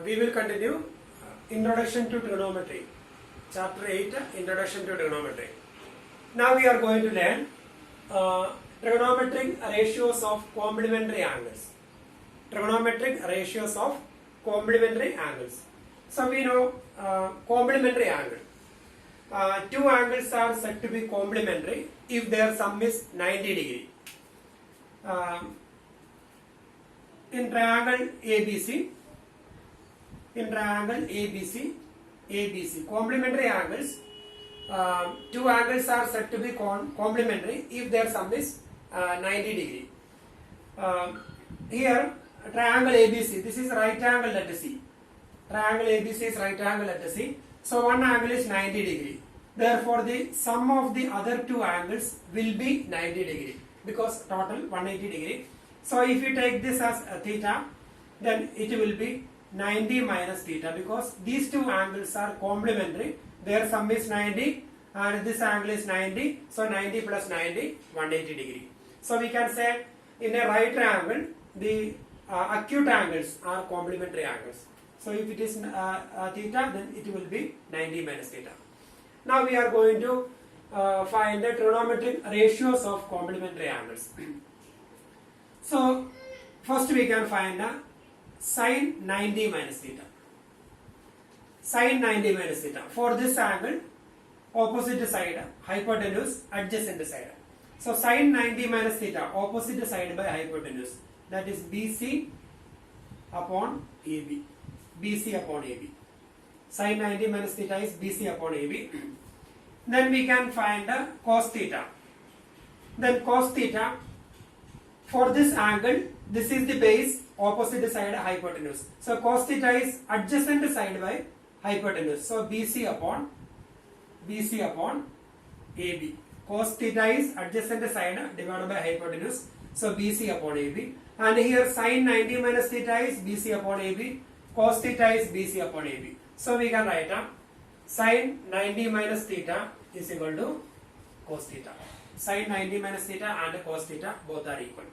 We will continue Introduction to Trigonometry, Chapter 8, Introduction to Trigonometry. Now we are going to learn trigonometric ratios of complementary angles. Trigonometric ratios of complementary angles. So we know complementary angle. Two angles are said to be complementary if their sum is 90 degree. In triangle ABC, complementary angles, two angles are said to be complementary if their sum is 90 degree. Here, triangle ABC, this is right angle at C. Triangle ABC is right angle at C. So one angle is 90 degree. Therefore, the sum of the other two angles will be 90 degree because total 180 degree. So if you take this as theta, then it will be 90 minus theta because these two angles are complementary. Their sum is 90 and this angle is 90. So 90 plus 90, 180 degree. So we can say in a right triangle, the acute angles are complementary angles. So if it is theta, then it will be 90 minus theta. Now we are going to find the trigonometric ratios of complementary angles. So first we can find sin 90 minus theta. Sin 90 minus theta. For this angle, opposite side, hypotenuse, adjacent side. So sin 90 minus theta, opposite side by hypotenuse. That is BC upon AB. BC upon AB. Sin 90 minus theta is BC upon AB. Then we can find cos theta. Then cos theta, for this angle, this is the base, opposite side hypotenuse. So cos theta is adjacent side by hypotenuse. So BC upon AB. Cos theta is adjacent side divided by hypotenuse. So BC upon AB. And here sin 90 minus theta is BC upon AB. Cos theta is BC upon AB. So we can write sin 90 minus theta is equal to cos theta. Sin 90 minus theta and cos theta both are equal.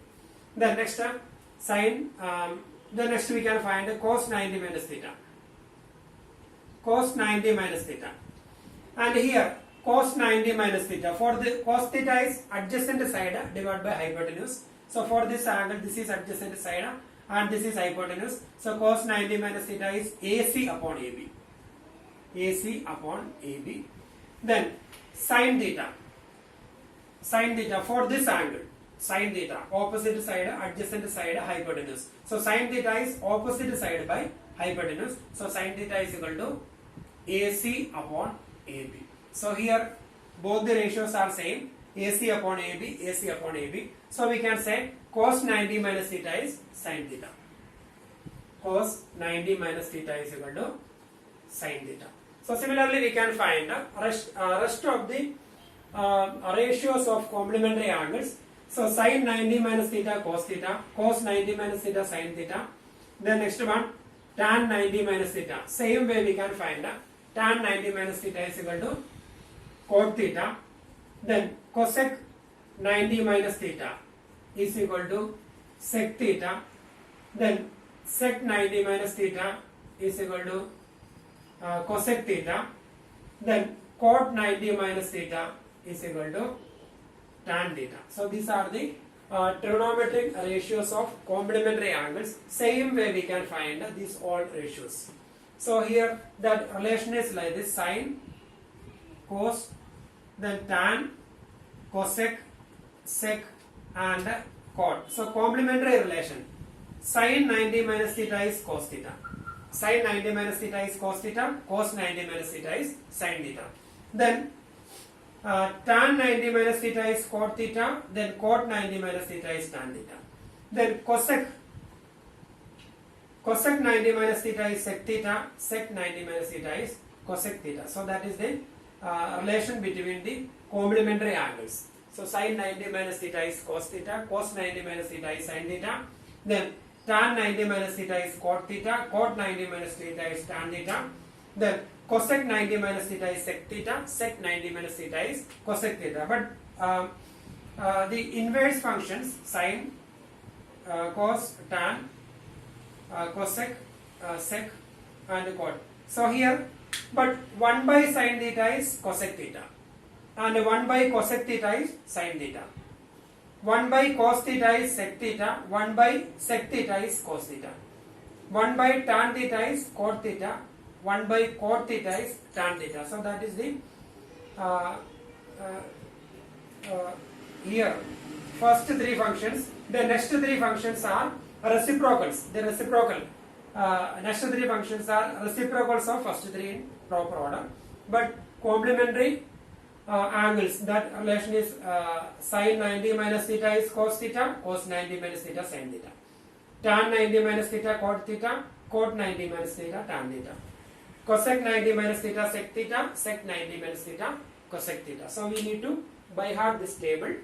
Then next next we can find cos 90 minus theta. Cos 90 minus theta. And here cos 90 minus theta. For the cos theta is adjacent side divided by hypotenuse. So for this angle, this is adjacent side and this is hypotenuse. So cos 90 minus theta is AC upon AB. AC upon AB. Then sin theta. Sin theta for this angle. Sin theta, opposite side, adjacent side, hypotenuse. So sin theta is opposite side by hypotenuse. So sin theta is equal to AC upon AB. So here both the ratios are same. AC upon AB, AC upon AB. So we can say cos 90 minus theta is sin theta. Cos 90 minus theta is equal to sin theta. So similarly we can find rest of the ratios of complementary angles. So sin 90 minus theta cos theta, cos 90 minus theta sin theta. Then next one tan 90 minus theta. Same way we can find tan 90 minus theta is equal to cot theta. Then cosec 90 minus theta is equal to sec theta. Then sec 90 minus theta is equal to cosec theta. Then cot 90 minus theta is equal to tan theta. So these are the trigonometric ratios of complementary angles. Same way we can find these all ratios. So here that relation is like this: sin, cos, then tan, cosec, sec and cot. So complementary relation. Sin 90 minus theta is cos theta. Sin 90 minus theta is cos theta. Cos 90 minus theta is sin theta. Then tan 90 minus theta is cot theta. Then cot 90 minus theta is tan theta. Then cosec 90 minus theta is sec theta. Sec 90 minus theta is cosec theta. So that is the relation between the complementary angles. So sin 90 minus theta is cos theta. Cos 90 minus theta is sin theta. Then tan 90 minus theta is cot theta. Cot 90 minus theta is tan theta. Then cosec 90 minus theta is sec theta. Sec 90 minus theta is cosec theta. But the inverse functions sin, cos, tan, cosec, sec and cot. So here, but 1 by sin theta is cosec theta, and 1 by cosec theta is sin theta. 1 by cos theta is sec theta, 1 by sec theta is cos theta. 1 by tan theta is cot theta, 1 by cot theta is tan theta. So that is the here first three functions. The next three functions are reciprocals. The reciprocal next three functions are reciprocals of first three in proper order, but complementary angles. That relation is sin 90 minus theta is cos theta, cos 90 minus theta sin theta. Tan 90 minus theta cot 90 minus theta tan theta. Cosec 90 minus theta sec theta, sec 90 minus theta cosec theta. So we need to by heart this table.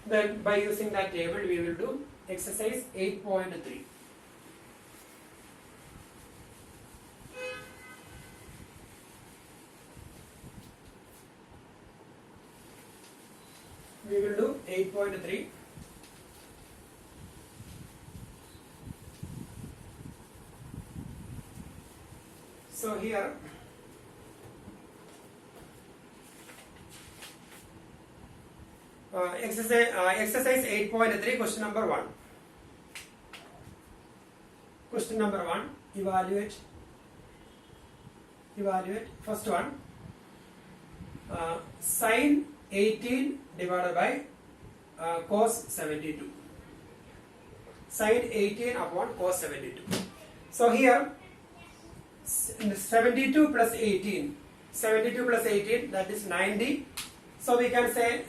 Then by using that table we will do exercise 8.3. We will do 8.3. So here exercise 8.3, question number 1. Question number 1, evaluate first one, sin 18 divided by cos 72. Sin 18 upon cos 72. So here 72 plus 18, that is 90. So we can say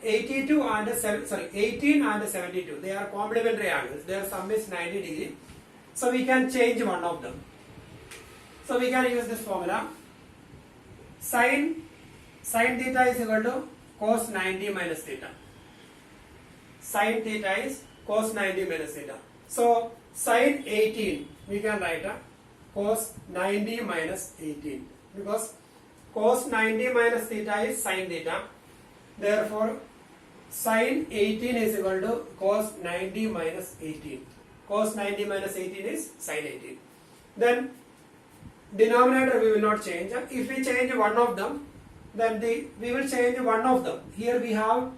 18 and 72. They are complementary angles. Their sum is 90 degree. So we can change one of them. So we can use this formula. Sin theta is equal to cos 90 minus theta. Sin theta is cos 90 minus theta. So sin 18 we can write cos 90 minus 18, because cos 90 minus theta is sin theta. Therefore sin 18 is equal to cos 90 minus 18. Cos 90 minus 18 is sin 18. Then denominator we will not change. If we change one of them, then we will change one of them. Here we have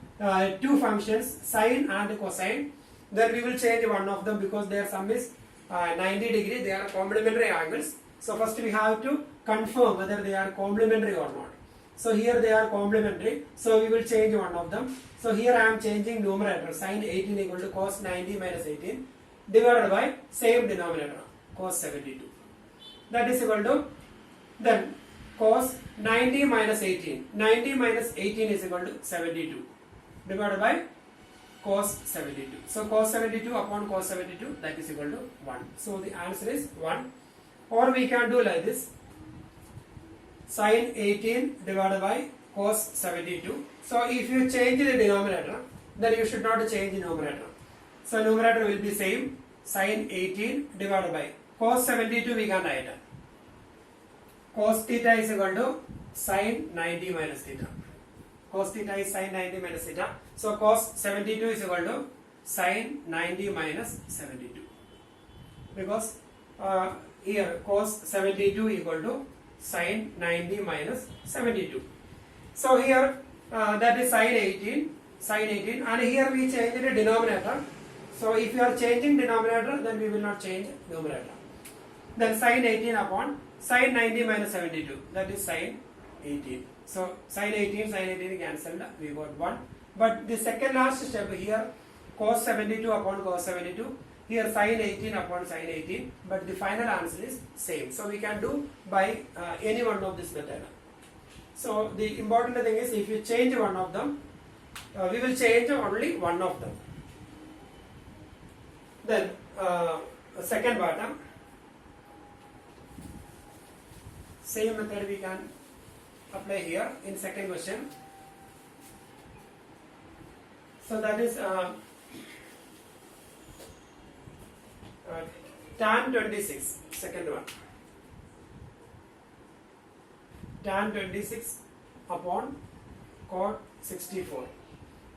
two functions, sine and cosine. Then we will change one of them because their sum is 90 degree. They are complementary angles. So first we have to confirm whether they are complementary or not. So here they are complementary. So we will change one of them. So here I am changing numerator, sin 18 equal to cos 90 minus 18 divided by same denominator, cos 72. That is equal to, then cos 90 minus 18. 90 minus 18 is equal to 72 divided by cos 72. So cos 72 upon cos 72, that is equal to 1. So the answer is 1. Or we can do like this, sin 18 divided by cos 72. So if you change the denominator, then you should not change the numerator. So numerator will be same, sin 18 divided by cos 72 we can write. Cos theta is equal to sin 90 minus theta. Cos theta is sin 90 minus theta. So cos 72 is equal to sin 90 minus 72. Because here cos 72 equal to sin 90 minus 72. So here that is sin 18, and here we change the denominator. So if you are changing denominator, then we will not change numerator. Then sin 18 upon sin 90 minus 72, that is sin 18. So sin 18 cancelled, we got 1. But the second last step here, cos 72 upon cos 72, here sin 18 upon sin 18, but the final answer is same. So we can do by any one of this method. So the important thing is, if you change one of them, we will change only one of them. Then second part, same method we can apply here in second question. So that is tan 26, second one. Tan 26 upon cot 64.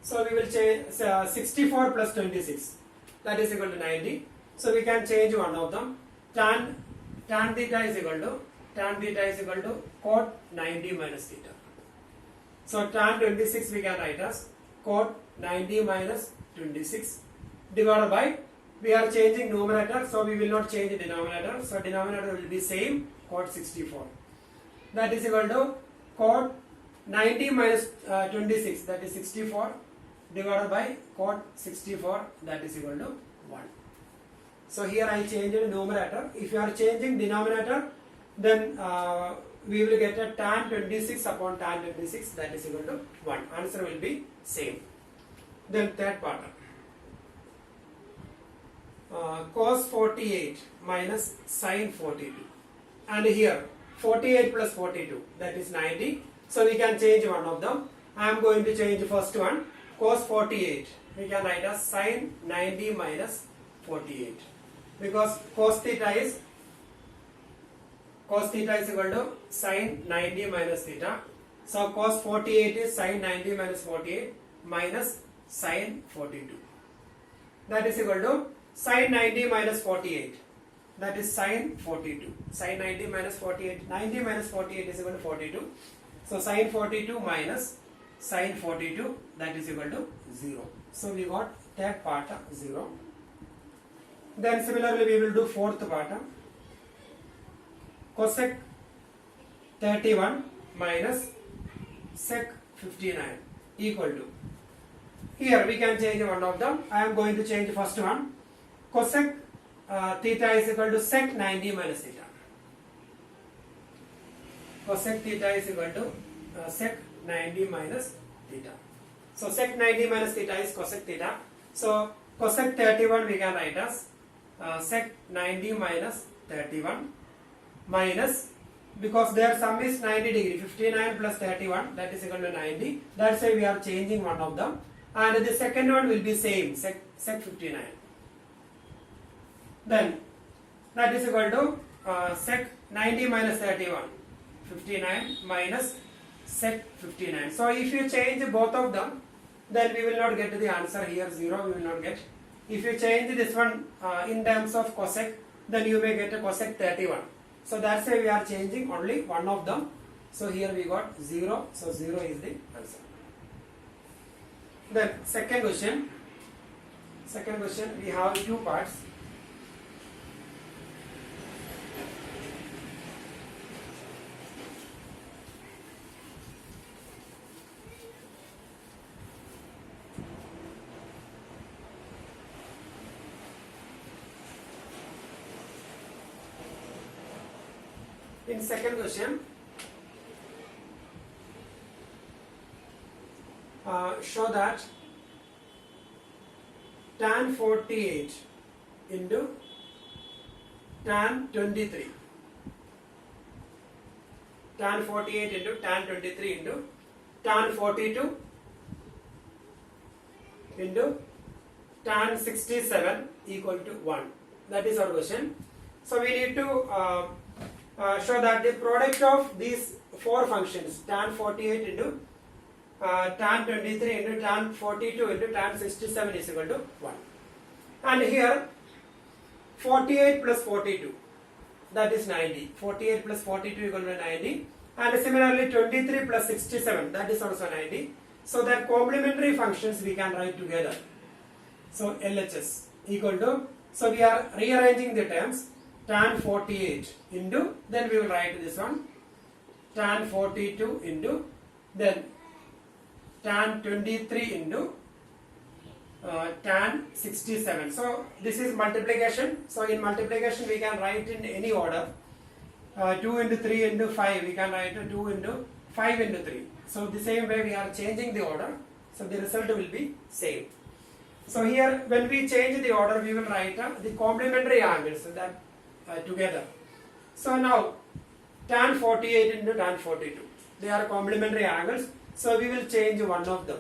So we will change 64 plus 26, that is equal to 90. So we can change one of them. Tan tan theta is equal to cot 90 minus theta. So tan 26 we can write as cot 90 minus 26 divided by, we are changing numerator, so we will not change the denominator. So denominator will be same, cot 64. That is equal to cot 90 minus 26, that is 64, divided by cot 64, that is equal to 1. So here I changed the numerator. If you are changing denominator, then we will get a tan 26 upon tan 26, that is equal to 1. Answer will be same. Then third part. Cos 48 minus sin 42. And here 48 plus 42, that is 90. So we can change one of them. I am going to change the first one. Cos 48, we can write as sin 90 minus 48. Because cos theta is equal to sin 90 minus theta. So cos 48 is sin 90 minus 48 minus sin 42. That is equal to sin 90 minus 48. That is sin 42. Sin 90 minus 48. 90 minus 48 is equal to 42. So sin 42 minus sin 42, that is equal to 0. So we got third part 0. Then similarly we will do fourth part. Cosec 31 minus sec 59 equal to. Here we can change one of them. I am going to change the first one. Cosec theta is equal to sec 90 minus theta. Cosec theta is equal to sec 90 minus theta. So sec 90 minus theta is cosec theta. So cosec 31 we can write as sec 90 minus 31 minus, because their sum is 90 degree, 59 plus 31, that is equal to 90. That's why we are changing one of them. And the second one will be same, sec 59. Then that is equal to sec 90 minus 31, 59 minus sec 59. So if you change both of them, then we will not get the answer here, 0 we will not get. If you change this one in terms of cosec, then you may get a cosec 31. So that's why we are changing only one of them. So here we got 0, so 0 is the answer. Then second question we have two parts. In second question, show that tan 48 into tan 23, tan 48 into tan 23 into tan 42 into tan 67 equal to 1. That is our question. So we need to show that the product of these four functions, tan 48 into tan 23 into tan 42 into tan 67 is equal to 1. And here 48 plus 42, that is 90. 48 plus 42 equal to 90. And similarly 23 plus 67, that is also 90. So that complementary functions we can write together. So LHS equal to, so we are rearranging the terms. Tan 48 into, then we will write this one, tan 42 into, then tan 23 into tan 67. So this is multiplication. So in multiplication we can write in any order. 2 into 3 into 5, we can write 2 into 5 into 3. So the same way we are changing the order. So the result will be same. So here when we change the order, we will write the complementary angles that together. So now tan 48 into tan 42, they are complementary angles. So we will change one of them.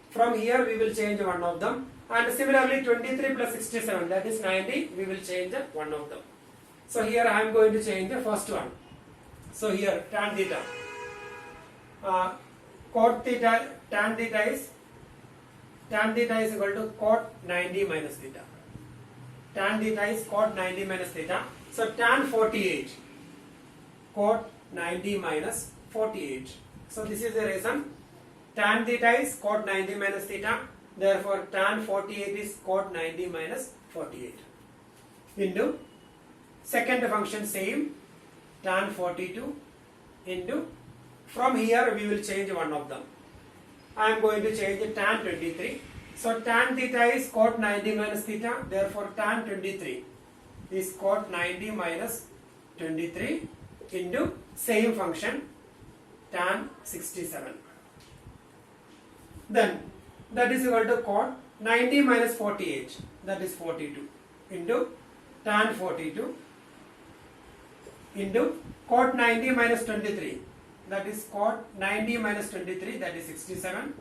From here we will change one of them. And similarly 23 plus 67, that is 90, we will change one of them. So here I am going to change the first one. So here tan theta, cot theta, tan theta is equal to cot 90 minus theta. tan theta is cot 90 minus theta. So tan 48, cot 90 minus 48. So this is the reason. Tan theta is cot 90 minus theta. Therefore tan 48 is cot 90 minus 48 into second function same, tan 42 into, from here we will change one of them. I am going to change tan 23. So tan theta is cot 90 minus theta. Therefore tan 23 is cot 90 minus 23 into same function tan 67. Then that is equal to cot 90 minus 48, that is 42 into tan 42 into cot 90 minus 23, that is cot 90 minus 23, that is 67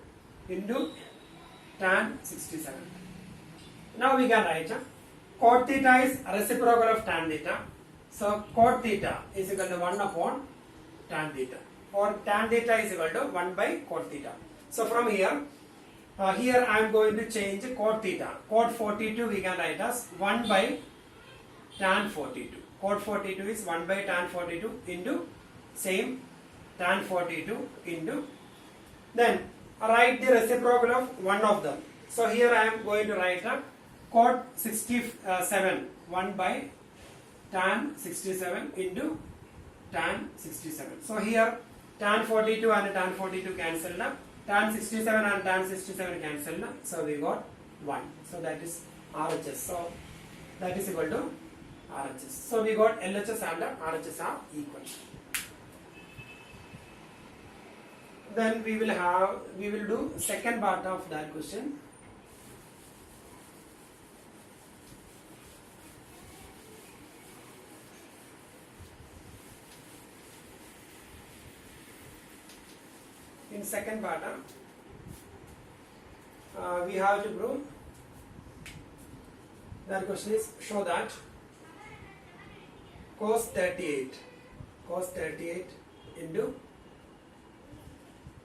into tan 67. Now we can write cot theta is reciprocal of tan theta. So cot theta is equal to 1 upon tan theta, or tan theta is equal to 1 by cot theta. So from here, here I am going to change cot theta. Cot 42 we can write as 1 by tan 42. Cot 42 is 1 by tan 42 into same tan 42 into, then write the reciprocal of one of them. So here I am going to write a cot 67, 1 by tan 67 into tan 67. So here tan 42 and tan 42 cancelled, tan 67 and tan 67 cancelled, so we got 1. So that is RHS. So that is equal to RHS. So we got LHS and RHS are equal. Then we will do second part of that question. In second part, we have to prove that question is show that cos 38 into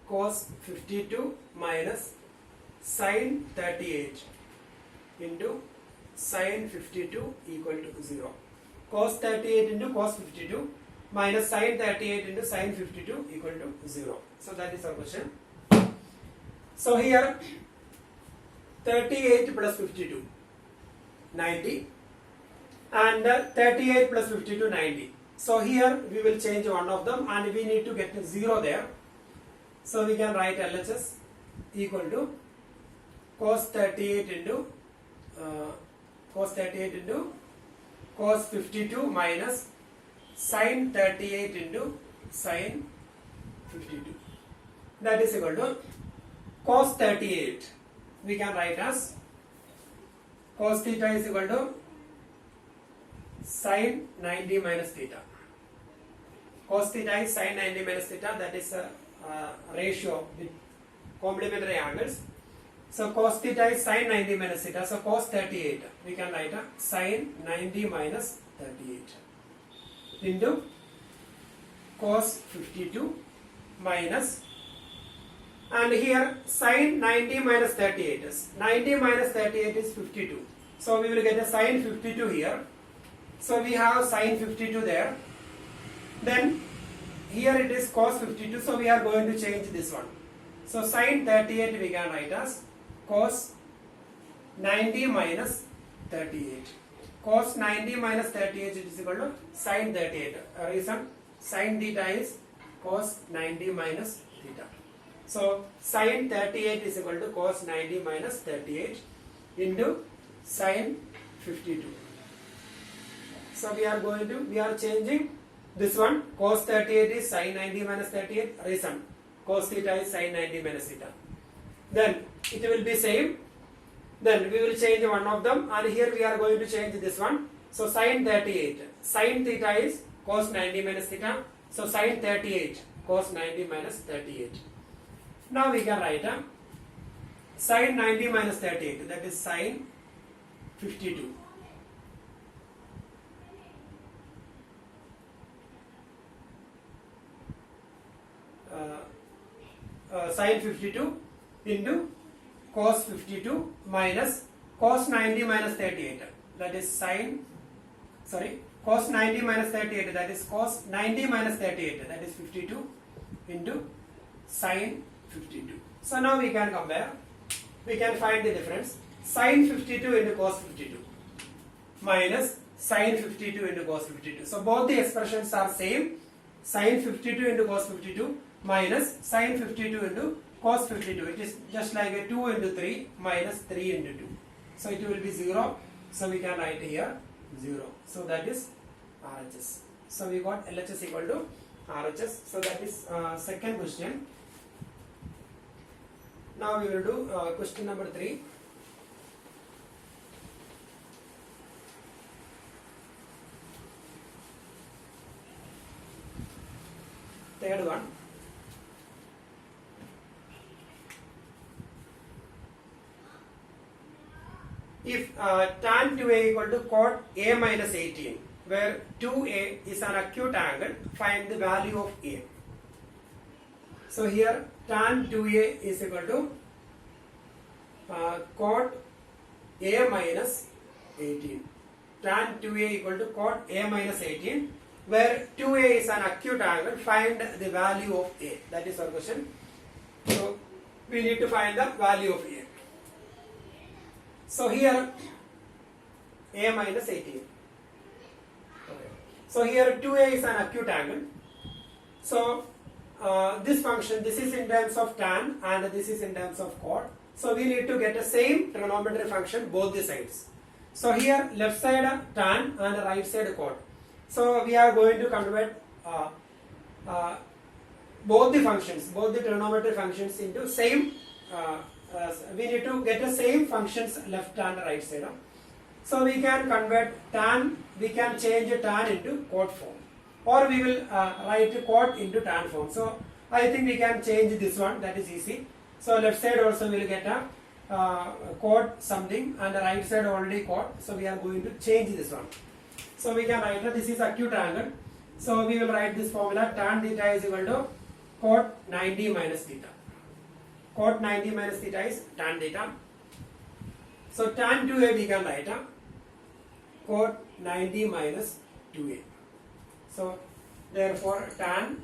cos 52 minus sin 38 into sin 52 equal to 0. Cos 38 into cos 52 minus sin 38 into sin 52 equal to 0. So that is our question. So here 38 plus 52, 90, and 38 plus 52, 90. So here we will change one of them and we need to get a 0 there. So we can write LHS equal to cos 38 into cos 52 minus sin 38 into sin 52. That is equal to cos 38. We can write as cos theta is equal to sin 90 minus theta. Cos theta is sin 90 minus theta. That is a ratio with complementary angles. So cos theta is sin 90 minus theta. So cos 38 we can write a sin 90 minus 38 into cos 52 minus, and here sin 90 minus 38 is 90 minus 38 is 52. So we will get a sin 52 here. So we have sin 52 there. Then here it is cos 52. So we are going to change this one. So sin 38 we can write as cos 90 minus 38. Cos 90 minus 38 is equal to sin 38. Reason sin theta is cos 90 minus theta. So sin 38 is equal to cos 90 minus 38 into sin 52. So we are changing this one. Cos 38 is sin 90 minus 38. Reason cos theta is sin 90 minus theta. Then it will be same. Then we will change one of them, and here we are going to change this one. So sin 38, sin theta is cos 90 minus theta. So sin 38 cos 90 minus 38. Now we can write sin 90 minus 38, that is sin 52. Sin 52 into cos 52 minus cos 90 minus 38. that is cos 90 minus 38, that is cos 90 minus 38, that is 52 into sin 52. So now we can compare, we can find the difference. Sin 52 into cos 52 minus sin 52 into cos 52. So both the expressions are same. Sin 52 into cos 52 minus sin 52 into cos 52. It is just like a 2 into 3 minus 3 into 2. So it will be 0. So we can write here 0. So that is RHS. So we got LHS equal to RHS. So that is second question. Now we will do question number 3. Third one. If tan 2a equal to cot a minus 18, where 2a is an acute angle, find the value of a. So here tan 2a is equal to cot a minus 18. Tan 2a equal to cot a minus 18, where 2a is an acute angle, find the value of a. That is our question. So we need to find the value of a. So here a minus 18. Okay. So here 2a is an acute angle. So this function, this is in terms of tan and this is in terms of cot. So we need to get the same trigonometry function both the sides. So here left side tan and right side cot. So we are going to convert both the functions, both the trigonometry functions into same. We need to get the same functions left and right side. So we can convert tan, we can change tan into cot form, or we will write cot into tan form. So I think we can change this one, that is easy. So left side also will get a cot something and the right side already cot. So we are going to change this one. So we can write this is acute angle. So we will write this formula, tan theta is equal to cot 90 minus theta. Cot 90 minus theta is tan theta. So tan 2a we can write cot 90 minus 2a. So therefore tan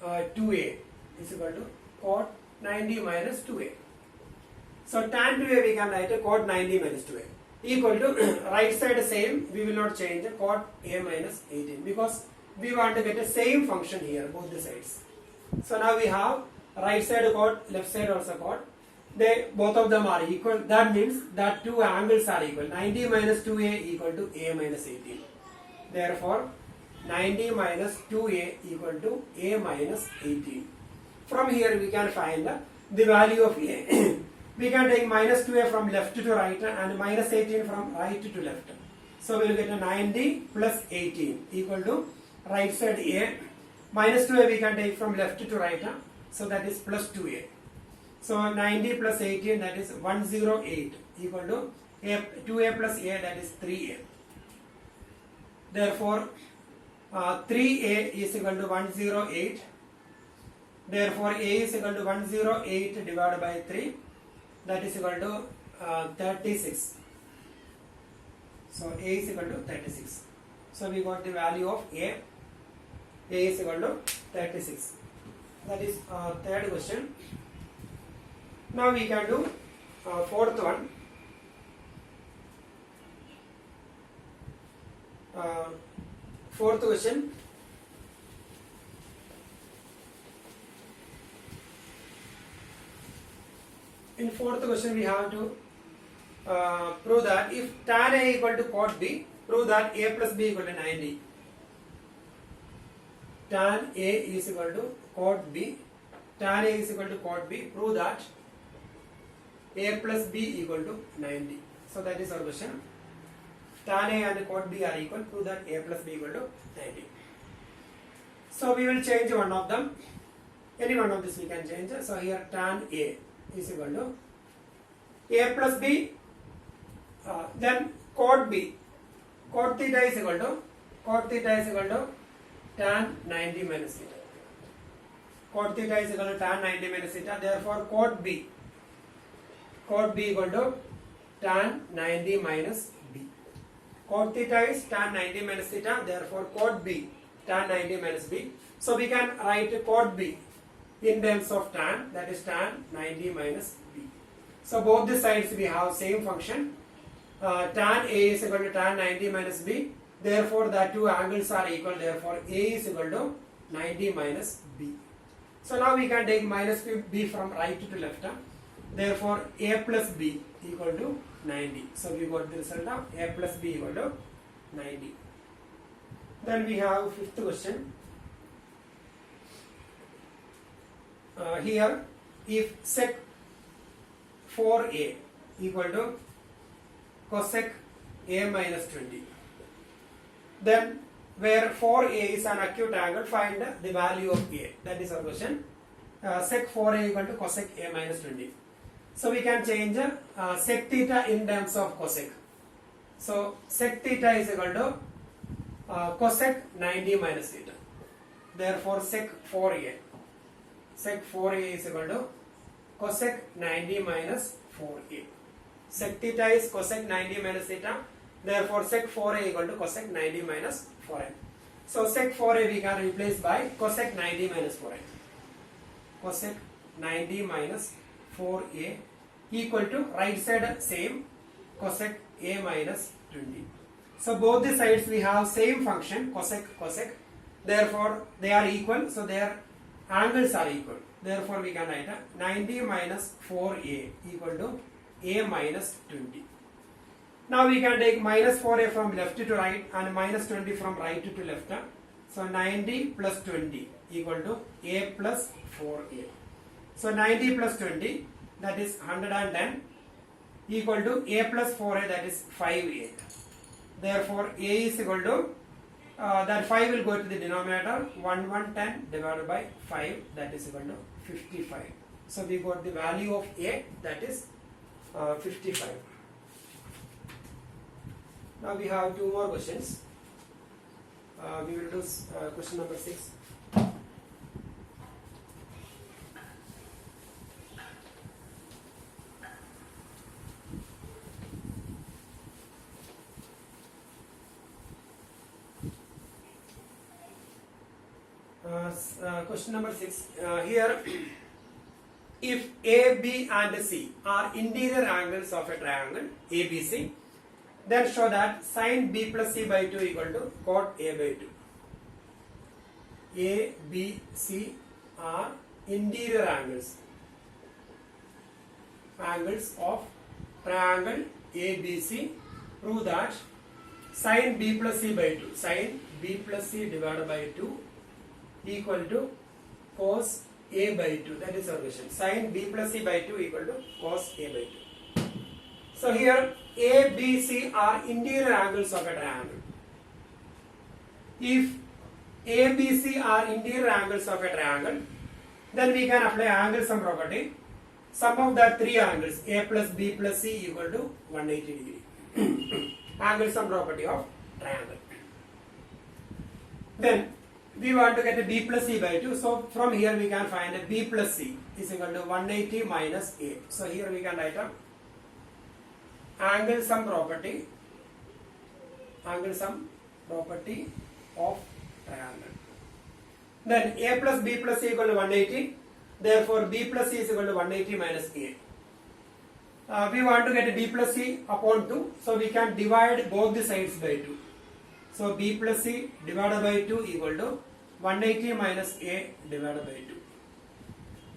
2a is equal to cot 90 minus 2a. So tan 2a we can write cot 90 minus 2a equal to right side same, we will not change cot a minus 18 because we want to get the same function here both the sides. So now we have right side cot, left side also cot. They both of them are equal. That means that two angles are equal. 90 minus 2a equal to a minus 18. Therefore 90 minus 2a equal to a minus 18. From here we can find the value of a. We can take minus 2a from left to right and minus 18 from right to left. So we will get a 90 plus 18 equal to right side a. Minus 2a we can take from left to right. So that is plus 2a. So 90 plus 18, that is 108 equal to 2a plus a, that is 3a. Therefore 3a is equal to 108. Therefore a is equal to 108 divided by 3, that is equal to 36. So a is equal to 36. So we got the value of a. A is equal to 36. That is third question. Now we can do fourth one. Fourth question. In fourth question we have to prove that if tan A equal to cot B, prove that A plus B equal to 90. Tan A is equal to cot B. Tan A is equal to cot B. Prove that A plus B equal to 90. So that is our question. Tan A and cot B are equal. Prove that A plus B equal to 90. So we will change one of them. Any one of this we can change. So here tan A is equal to A plus B. Then cot B. Cot theta is equal to tan 90 minus theta. Cot theta is equal to tan 90 minus theta. Therefore cot B equal to tan 90 minus B. Cot theta is tan 90 minus theta. Therefore, cot B tan 90 minus B. So we can write cot B in terms of tan, that is tan 90 minus B. So both the sides we have same function. Tan A is equal to tan 90 minus B. Therefore, the two angles are equal. Therefore, A is equal to 90 minus B. So now we can take minus B from right to left. Therefore, A plus B equal to 90. So we got the result of A plus B equal to 90. Then we have fifth question. Here, if sec 4A equal to cosec A minus 20, then where 4A is an acute angle, find the value of A. That is our question. Sec 4A equal to cosec A minus 20. So we can change sec theta in terms of cosec. So sec theta is equal to cosec 90 minus theta. Therefore, sec 4A is equal to cosec 90 minus 4A. Sec theta is cosec 90 minus theta. Therefore, sec 4A equal to cosec 90 minus 4A. So sec 4A we can replace by cosec 90 minus 4A. Cosec 90 minus 4A equal to right side same cosec A minus 20. So both the sides we have same function cosec. Therefore, they are equal. So their angles are equal. Therefore, we can write 90 minus 4A equal to A minus 20. Now we can take minus 4A from left to right and minus 20 from right to left. So 90 plus 20 equal to A plus 4A. So 90 plus 20, that is 110, equal to A plus 4A, that is 5A. Therefore, A is equal to, that 5 will go to the denominator, 110 divided by 5, that is equal to 55. So we got the value of A, that is 55. Now we have two more questions. We will do question number 6. Question number 6. Here, if A, B and C are interior angles of a triangle ABC, then show that sin B plus C by 2 equal to cot A by 2. A, B, C are interior angles of triangle ABC. Prove that sin B plus C by 2, sin B plus C divided by 2 equal to cos A by 2. That is our question. Sin B plus C by 2 equal to cos A by 2. So here A, B, C are interior angles of a triangle. If A, B, C are interior angles of a triangle, then we can apply angle sum property. Sum of the three angles A plus B plus C equal to 180 degree. Angle sum property of triangle. Then we want to get a B plus C by 2. So from here we can find a B plus C is equal to 180 minus A. So here we can write a angle sum property of triangle. Then A plus B plus C equal to 180. Therefore, B plus C is equal to 180 minus A. We want to get a B plus C upon 2. So we can divide both the sides by 2. So B plus C divided by 2 equal to 180 minus A divided by 2.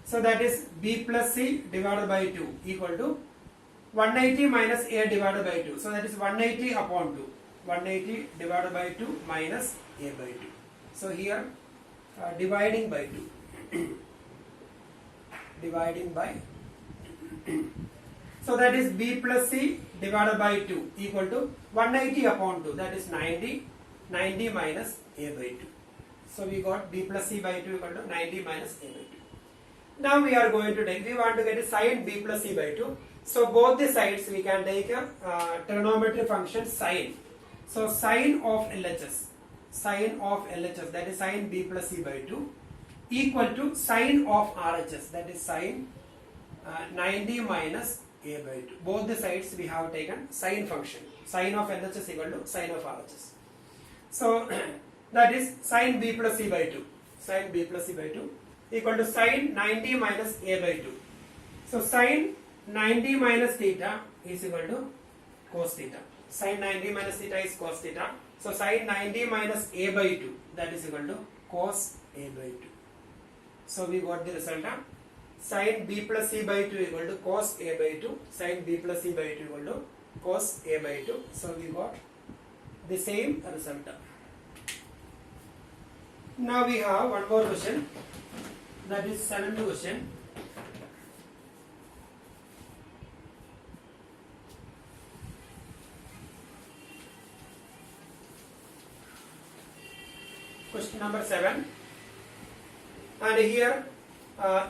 So that is B plus C divided by 2 equal to 180 minus A divided by 2. So that is 180 upon 2. 180 divided by 2 minus A by 2. So here dividing by 2. Dividing by 2. So that is B plus C divided by 2 equal to 180 upon 2. That is 90. 90 minus A by 2. So we got B plus C by 2 equal to 90 minus A by 2. Now we are going to take, we want to get a sin B plus C by 2. So both the sides we can take a trigonometry function sin. So sin of LHS, that is sin B plus C by 2 equal to sin of RHS, that is sin 90 minus A by 2. Both the sides we have taken sin function. Sine of LHS is equal to sine of RHS. So that is sine B plus C by 2. Sine B plus C by 2 equal to sine 90 minus A by 2. So sine 90 minus theta is equal to cos theta. Sine 90 minus theta is cos theta. So sine 90 minus A by 2, that is equal to cos A by 2. So we got the result of sine B plus C by 2 equal to cos A by 2. Sine B plus C by 2 equal to cos A by 2. So we got the same result. Now we have one more question, that is 7th question. Question number 7, and here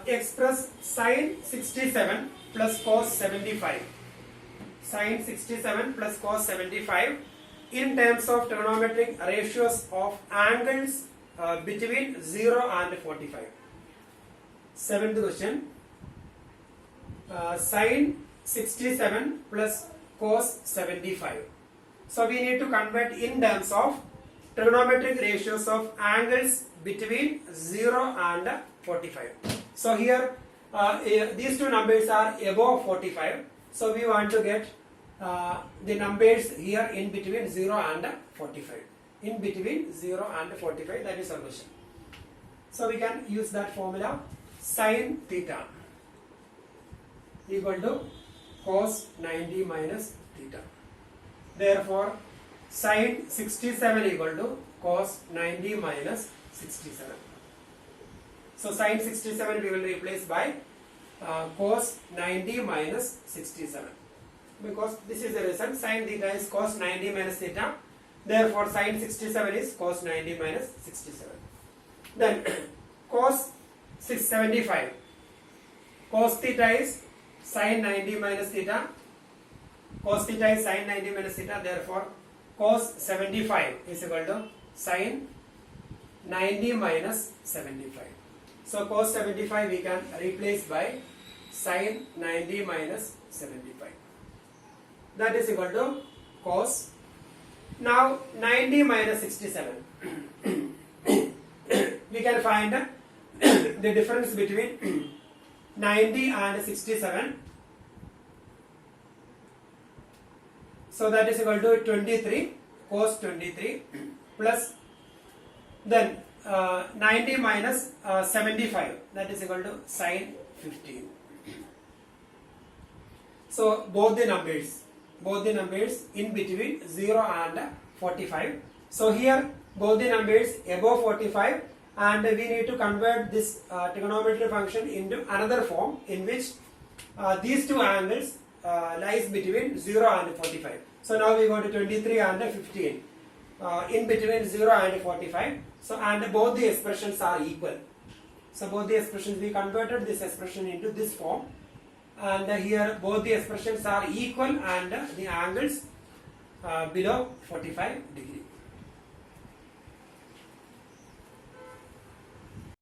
express sine 67 plus cos 75. Sine 67 plus cos 75 in terms of trigonometric ratios of angles between 0 and 45. 7th question, sine 67 plus cos 75. So we need to convert in terms of trigonometric ratios of angles between 0 and 45. So here these two numbers are above 45. So we want to get the numbers here in between 0 and 45. In between 0 and 45, that is our question. So we can use that formula, sine theta equal to cos 90 minus theta. Therefore sine 67 equal to cos 90 minus 67. So sine 67 we will replace by cos 90 minus 67, because this is the result. Sine theta is cos 90 minus theta. Therefore sine 67 is cos 90 minus 67. Then cos 675. Cos theta is sine 90 minus theta. Cos theta is sine 90 minus theta. Therefore cos 75 is equal to sine 90 minus 75. So cos 75 we can replace by sine 90 minus 75. That is equal to cos. Now 90 minus 67. We can find the difference between 90 and 67. So that is equal to 23, cos 23 plus then 90 minus 75, that is equal to sine 15. So both the numbers in between 0 and 45. So here both the numbers above 45, and we need to convert this trigonometry function into another form in which these two angles lies between 0 and 45. So now we go to 23 and 15 in between 0 and 45. So and both the expressions are equal. So both the expressions, we converted this expression into this form, and here both the expressions are equal and the angles below 45 degree.